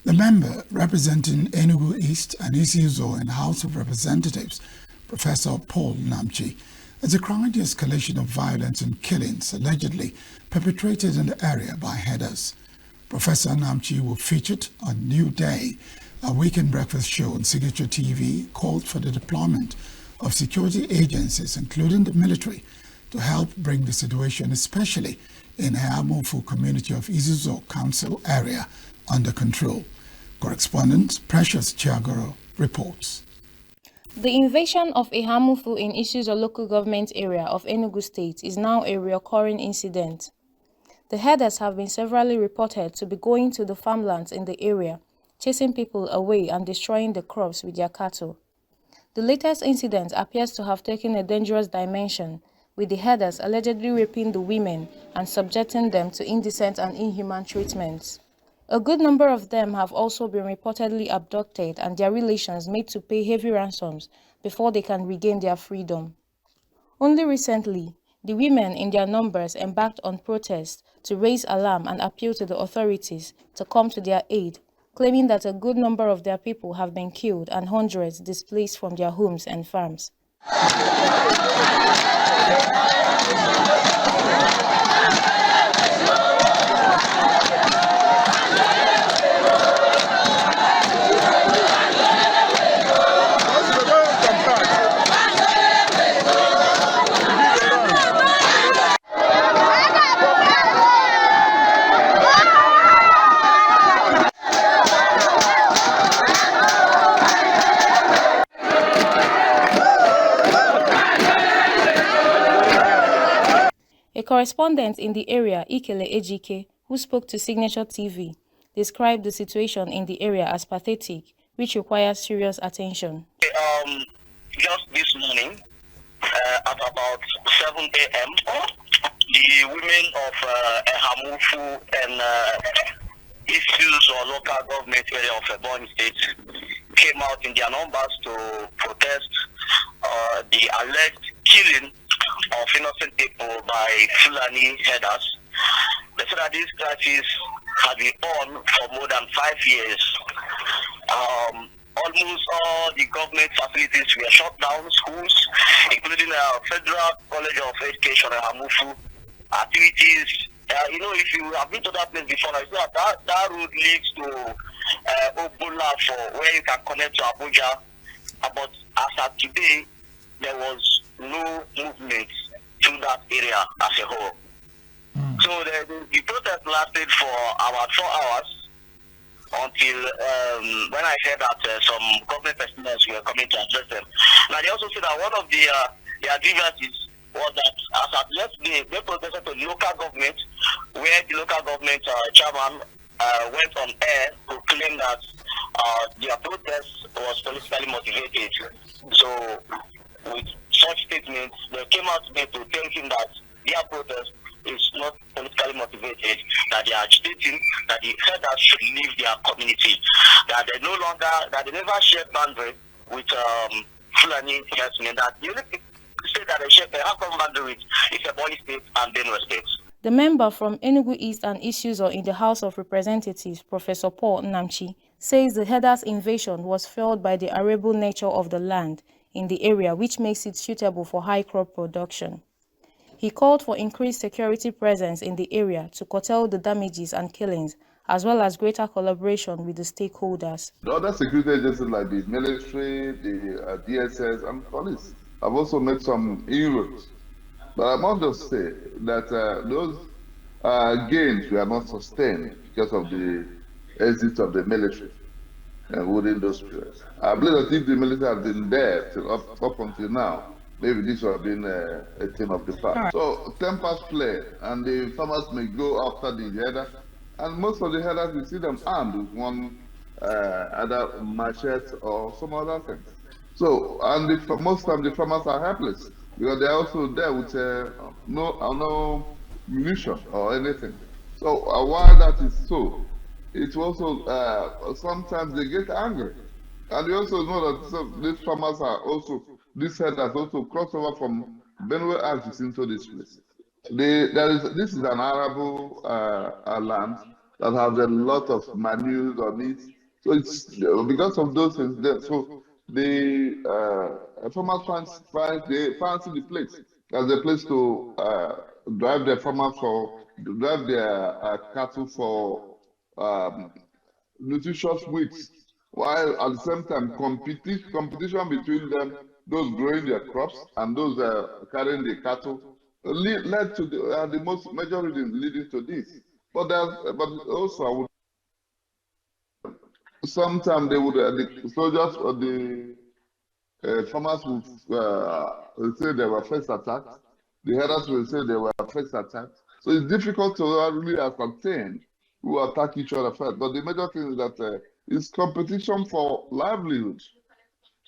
The member representing Enugu East and Isi-Uzo in the House of Representatives, Professor Paul Namchi, has decried the escalation of violence and killings allegedly perpetrated in the area by herders. Professor Namchi will feature on New Day, a weekend breakfast show on Signature TV, called for the deployment of security agencies, including the military, to help bring the situation, especially in the Amufu community of Isi-Uzo Council area, under control. Correspondent Precious Chiagoro reports. The invasion of a Hamufu in Isi-Uzo local government area of Enugu State is now a recurring incident. The herders have been severally reported to be going to the farmlands in the area, chasing people away and destroying the crops with their cattle. The latest incident appears to have taken a dangerous dimension, with the herders allegedly raping the women and subjecting them to indecent and inhuman treatments. A good number of them have also been reportedly abducted and their relations made to pay heavy ransoms before they can regain their freedom. Only recently, the women in their numbers embarked on protests to raise alarm and appeal to the authorities to come to their aid, claiming that a good number of their people have been killed and hundreds displaced from their homes and farms. A correspondent in the area, Ikele Ejike, who spoke to Signature TV, described the situation in the area as pathetic, which requires serious attention. Just this morning, at about 7 a.m., the women of Hamufu and Isi-Uzo local government area of Ebonyi State came out in their numbers to protest the alleged killing of innocent people by Fulani herders. They said that this crisis had been on for more than 5 years. Almost all the government facilities were shut down, schools, including Federal College of Education and Hamufu activities. If you have been to that place before, I said that road leads to Obola for where you can connect to Abuja. But as of today, there was no movement to that area as a whole. So the protest lasted for about 4 hours until when I heard that some government personnel were coming to address them. Now they also said that one of their grievances was that as at yesterday they protested to the local government, where the local government chairman went on air to claim that their protest was politically motivated. So with such statements, they came out today to tell him that their protest is not politically motivated, that they are agitating, that the herders should leave their community, that they never share boundary with Fulani herdsmen, that the only state that they share a common boundary with is Ebonyi State and Benue State. The member from Enugu East and Isi-Uzo in the House of Representatives, Professor Paul Namchi, says the herders' invasion was fueled by the arable nature of the land in the area, which makes it suitable for high crop production. He called for increased security presence in the area to curtail the damages and killings, as well as greater collaboration with the stakeholders. The other security agencies like the military, the DSS, and police have also made some inroads. But I must just say that those gains were not sustained because of the exit of the military within those periods. I believe that if the military had been there till up until now, maybe this would have been a thing of the past. So tempers play, and the farmers may go after the header, and most of the headers, you see them armed with one either machete or some other thing. So, and most of the farmers are helpless because they're also there with no munition or anything. So while that is so, it also sometimes they get angry, and we also know that these farmers are also, these herders also cross over from Benue axis into this place. This is an arable land that has a lot of manure on it, So it's because of those things. So the farmers they fancy the place as a place to drive their farmers for drive their cattle for um, nutritious weeks, while at the same time competition between them, those growing their crops and those carrying the cattle, led to the most major reasons leading to this. But also I would sometimes they would the soldiers or the farmers would say they were first attacked. The herders will say they were first attacked. So it's difficult to really ascertain who attack each other first. But the major thing is that it's competition for livelihood,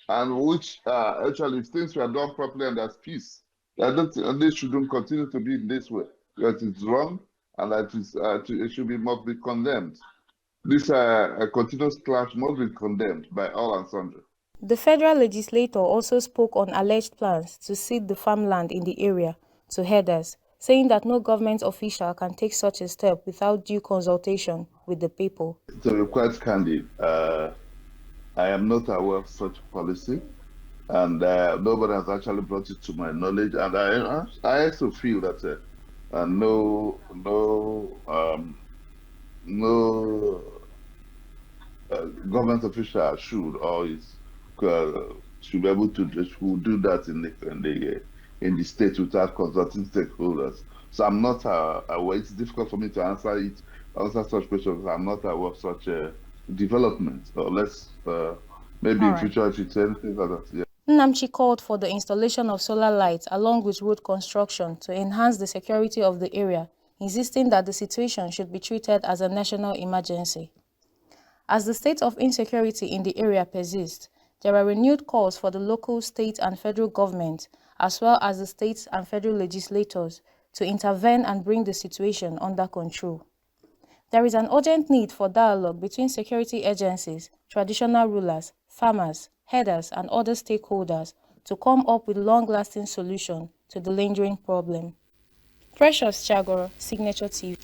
and which actually, if things were done properly and there's peace, and they shouldn't continue to be in this way because it's wrong and that must be condemned. This continuous clash must be condemned by all and sundry. The federal legislator also spoke on alleged plans to cede the farmland in the area to herders, saying that no government official can take such a step without due consultation with the people. To be quite candid, I am not aware of such policy, and nobody has actually brought it to my knowledge. And I also feel that no government official should be able to do that in the state without consulting stakeholders. So I'm not aware. It's difficult for me to answer such questions. I'm not aware of such development. Or maybe in future if it's anything like that. Yeah. Nnamchi called for the installation of solar lights along with road construction to enhance the security of the area, insisting that the situation should be treated as a national emergency. As the state of insecurity in the area persists, there are renewed calls for the local, state and federal government, as well as the state and federal legislators, to intervene and bring the situation under control. There is an urgent need for dialogue between security agencies, traditional rulers, farmers, herders and other stakeholders to come up with long-lasting solutions to the lingering problem. Precious Chagoro, Signature TV.